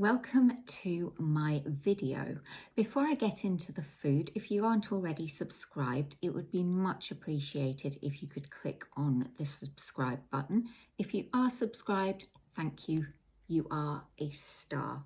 Welcome to my video. Before I get into the food, if you aren't already subscribed, it would be much appreciated if you could click on the subscribe button. If you are subscribed, thank you. You are a star.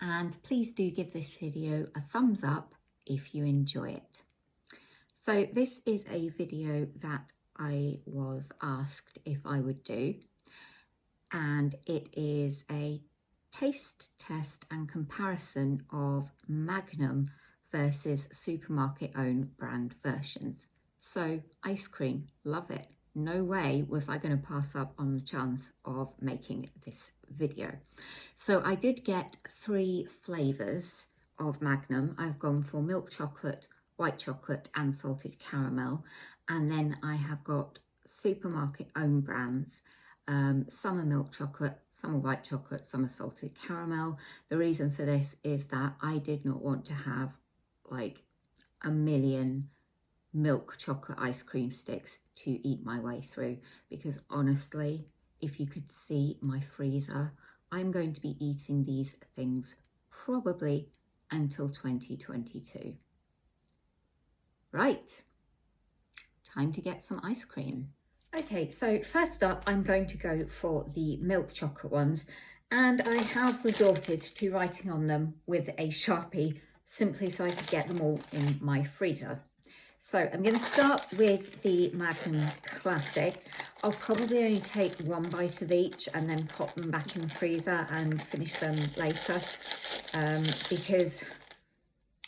And please do give this video a thumbs up if you enjoy it. So this is a video that I was asked if I would do, and it is a taste test and comparison of Magnum versus supermarket own brand versions. So ice cream, love it. No way was I going to pass up on the chance of making this video. So I did get 3 flavours of Magnum. I've gone for milk chocolate, white chocolate and salted caramel. And then I have got supermarket own brands. Some are milk chocolate, some are white chocolate, some are salted caramel. The reason for this is that I did not want to have like a million milk chocolate ice cream sticks to eat my way through, because honestly, if you could see my freezer, I'm going to be eating these things probably until 2022. Right, time to get some ice cream. Okay, so first up, I'm going to go for the milk chocolate ones, and I have resorted to writing on them with a Sharpie simply so I could get them all in my freezer. So I'm going to start with the Magnum Classic. I'll probably only take 1 bite of each and then pop them back in the freezer and finish them later, because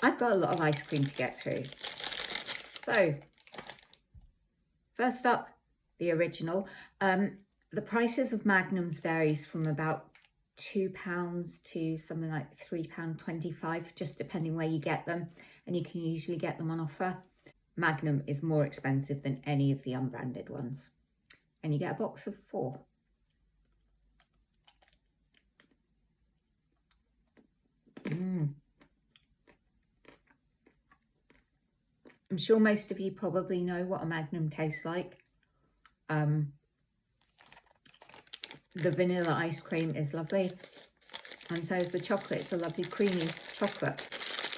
I've got a lot of ice cream to get through. So first up, the original. The prices of Magnums varies from about £2 to something like £3.25, just depending where you get them, and you can usually get them on offer. Magnum is more expensive than any of the unbranded ones, and you get a box of 4. I'm sure most of you probably know what a Magnum tastes like. The vanilla ice cream is lovely, and so is the chocolate. It's a lovely creamy chocolate.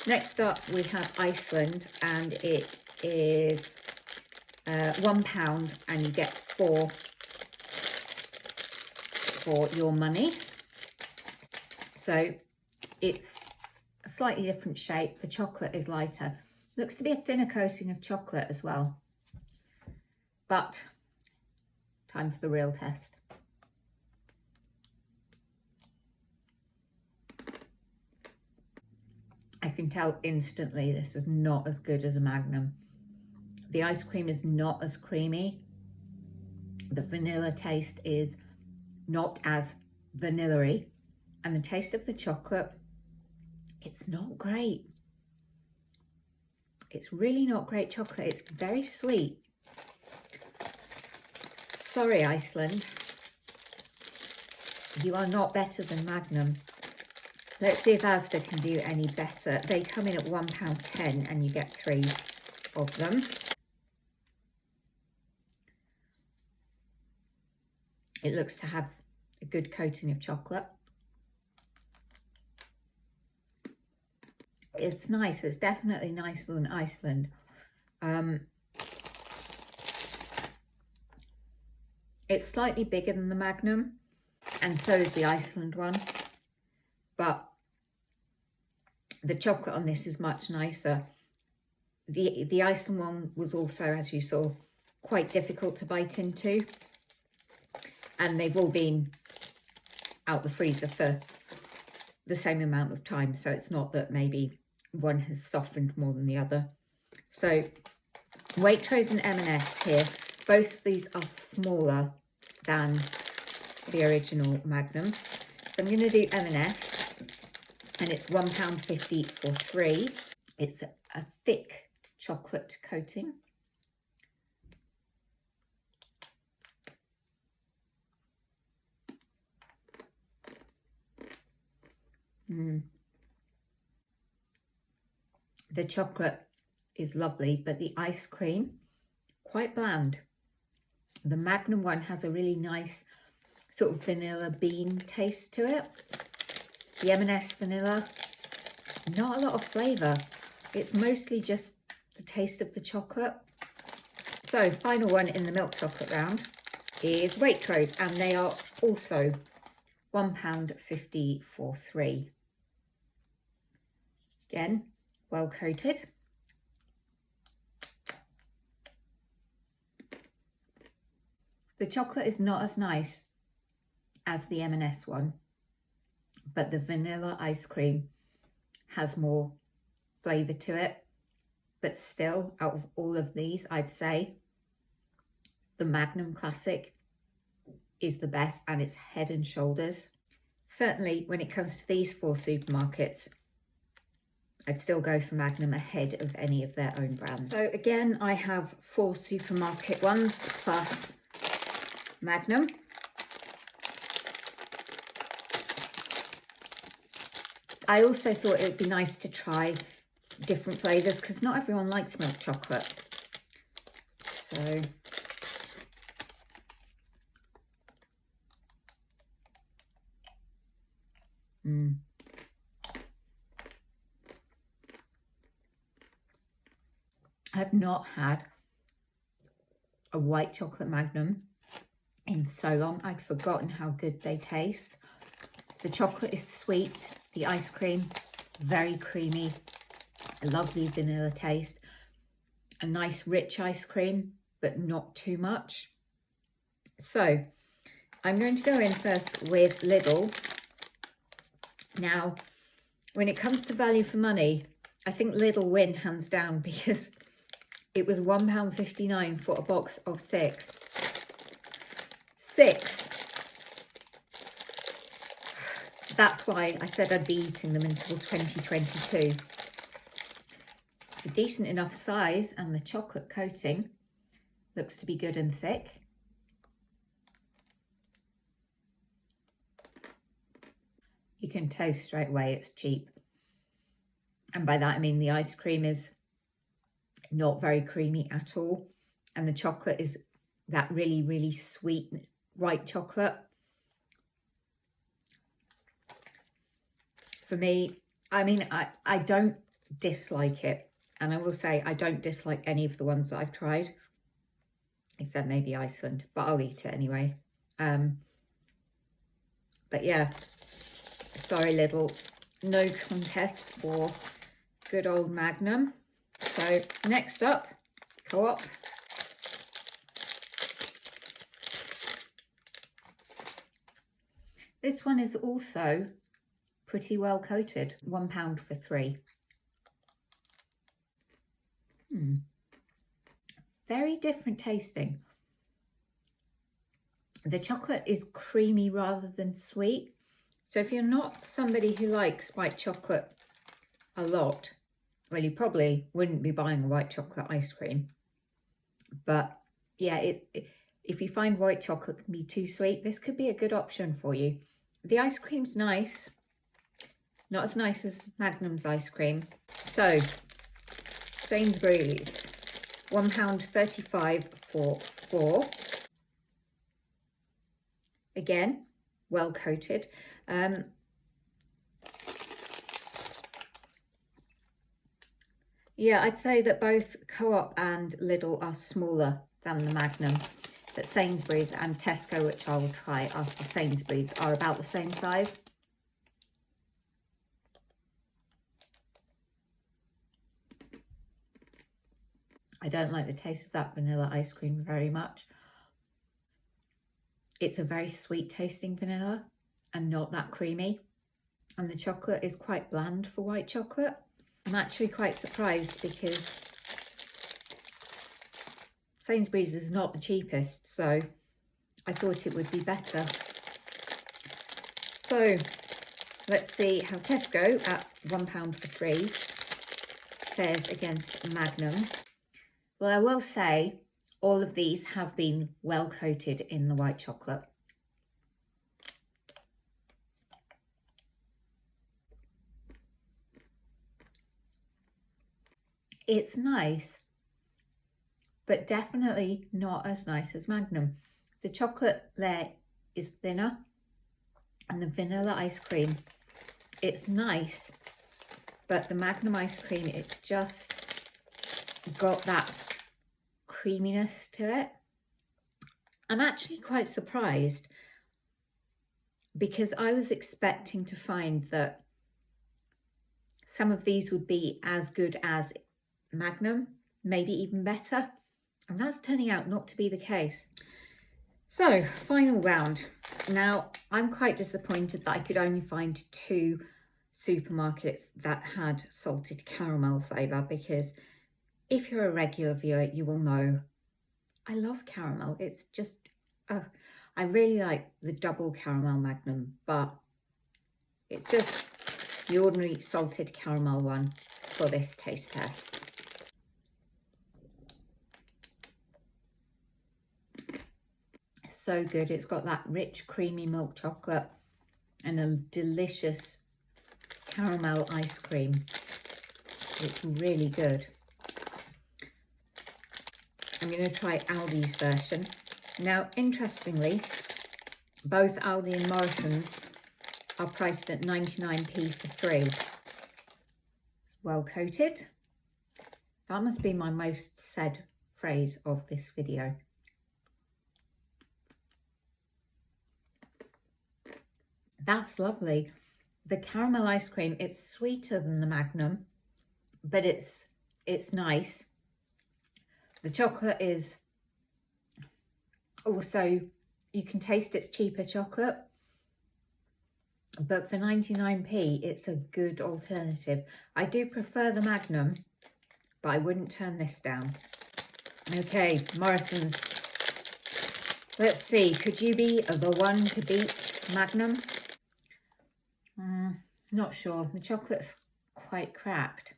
Next up we have Iceland, and it is £1 and you get 4 for your money. So it's a slightly different shape. The chocolate is lighter. Looks to be a thinner coating of chocolate as well. But time for the real test. I can tell instantly this is not as good as a Magnum. The ice cream is not as creamy. The vanilla taste is not as vanilla-y. And the taste of the chocolate, it's not great. It's really not great chocolate. It's very sweet. Sorry, Iceland. You are not better than Magnum. Let's see if Asda can do any better. They come in at £1.10 and you get 3 of them. It looks to have a good coating of chocolate. It's nice. It's definitely nicer than Iceland. It's slightly bigger than the Magnum, and so is the Iceland one. But the chocolate on this is much nicer. The Iceland one was also, as you saw, quite difficult to bite into. And they've all been out the freezer for the same amount of time. So it's not that maybe one has softened more than the other. So Waitrose and M&S here. Both of these are smaller than the original Magnum. So I'm going to do M&S. And it's £1.50 for 3. It's a thick chocolate coating. The chocolate is lovely, but the ice cream, quite bland. The Magnum one has a really nice sort of vanilla bean taste to it. The M&S vanilla, not a lot of flavour. It's mostly just the taste of the chocolate. So final one in the milk chocolate round is Waitrose, and they are also £1.50 for 3. Again, well coated. The chocolate is not as nice as the M&S one, but the vanilla ice cream has more flavour to it. But still, out of all of these, I'd say the Magnum Classic is the best, and it's head and shoulders. Certainly, when it comes to these 4 supermarkets, I'd still go for Magnum ahead of any of their own brands. So again, I have 4 supermarket ones plus Magnum. I also thought it would be nice to try different flavours because not everyone likes milk chocolate. So I've not had a white chocolate Magnum in so long. I'd forgotten how good they taste. The chocolate is sweet, the ice cream very creamy, a lovely vanilla taste, a nice rich ice cream, but not too much. So I'm going to go in first with Lidl. Now, when it comes to value for money, I think Lidl win hands down because it was £1.59 for a box of 6. 6. That's why I said I'd be eating them until 2022. It's a decent enough size, and the chocolate coating looks to be good and thick. You can taste straight away it's cheap. And by that I mean the ice cream is not very creamy at all. And the chocolate is that really, really sweet white chocolate. For me, I mean, I don't dislike it. And I will say I don't dislike any of the ones that I've tried. Except maybe Iceland, but I'll eat it anyway. But yeah, sorry Lidl, no contest for good old Magnum. So next up, Co-op. This one is also pretty well coated, £1 for 3. Very different tasting. The chocolate is creamy rather than sweet. So if you're not somebody who likes white chocolate a lot, well, you probably wouldn't be buying a white chocolate ice cream. But yeah, if you find white chocolate can be too sweet, this could be a good option for you. The ice cream's nice. Not as nice as Magnum's ice cream. So, Sainsburys, £1.35 for 4. Again, well coated. Yeah, I'd say that both Co-op and Lidl are smaller than the Magnum. But Sainsburys and Tesco, which I will try after Sainsburys, are about the same size. I don't like the taste of that vanilla ice cream very much. It's a very sweet tasting vanilla and not that creamy. And the chocolate is quite bland for white chocolate. I'm actually quite surprised because Sainsbury's is not the cheapest, so I thought it would be better. So let's see how Tesco at £1 for 3 fares against Magnum. Well, I will say all of these have been well coated in the white chocolate. It's nice, but definitely not as nice as Magnum. The chocolate there is thinner, and the vanilla ice cream It's nice, but the Magnum ice cream, it's just got that creaminess to it. I'm actually quite surprised because I was expecting to find that some of these would be as good as Magnum, maybe even better, and that's turning out not to be the case. So, final round. Now, I'm quite disappointed that I could only find 2 supermarkets that had salted caramel flavour, because if you're a regular viewer, you will know I love caramel. It's just, oh, I really like the double caramel Magnum, but it's just the ordinary salted caramel one for this taste test. So good. It's got that rich, creamy milk chocolate and a delicious caramel ice cream. It's really good. I'm going to try Aldi's version. Now, interestingly, both Aldi and Morrisons are priced at 99p for 3. It's well coated. That must be my most said phrase of this video. That's lovely. The caramel ice cream, it's sweeter than the Magnum, but it's nice. The chocolate is also, you can taste it's cheaper chocolate, but for 99p, it's a good alternative. I do prefer the Magnum, but I wouldn't turn this down. Okay, Morrisons. Let's see, could you be the one to beat Magnum? Not sure. The chocolate's quite cracked.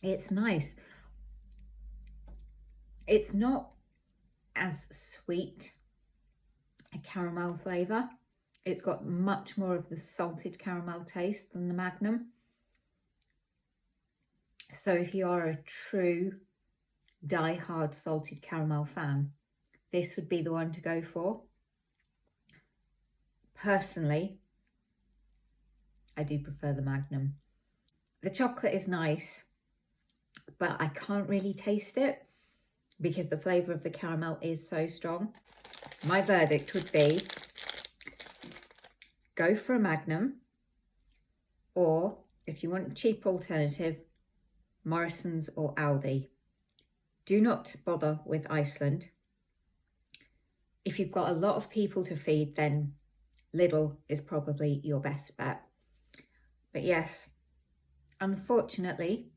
It's nice. It's not as sweet a caramel flavour. It's got much more of the salted caramel taste than the Magnum. So if you are a true die-hard salted caramel fan, this would be the one to go for. Personally, I do prefer the Magnum. The chocolate is nice, but I can't really taste it because the flavour of the caramel is so strong. My verdict would be go for a Magnum, or if you want a cheaper alternative, Morrisons or Aldi. Do not bother with Iceland. If you've got a lot of people to feed, then Lidl is probably your best bet. But yes, unfortunately,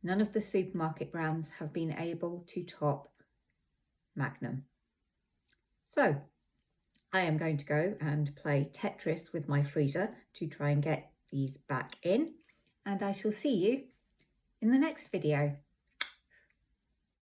none of the supermarket brands have been able to top Magnum. So I am going to go and play Tetris with my freezer to try and get these back in, and I shall see you in the next video.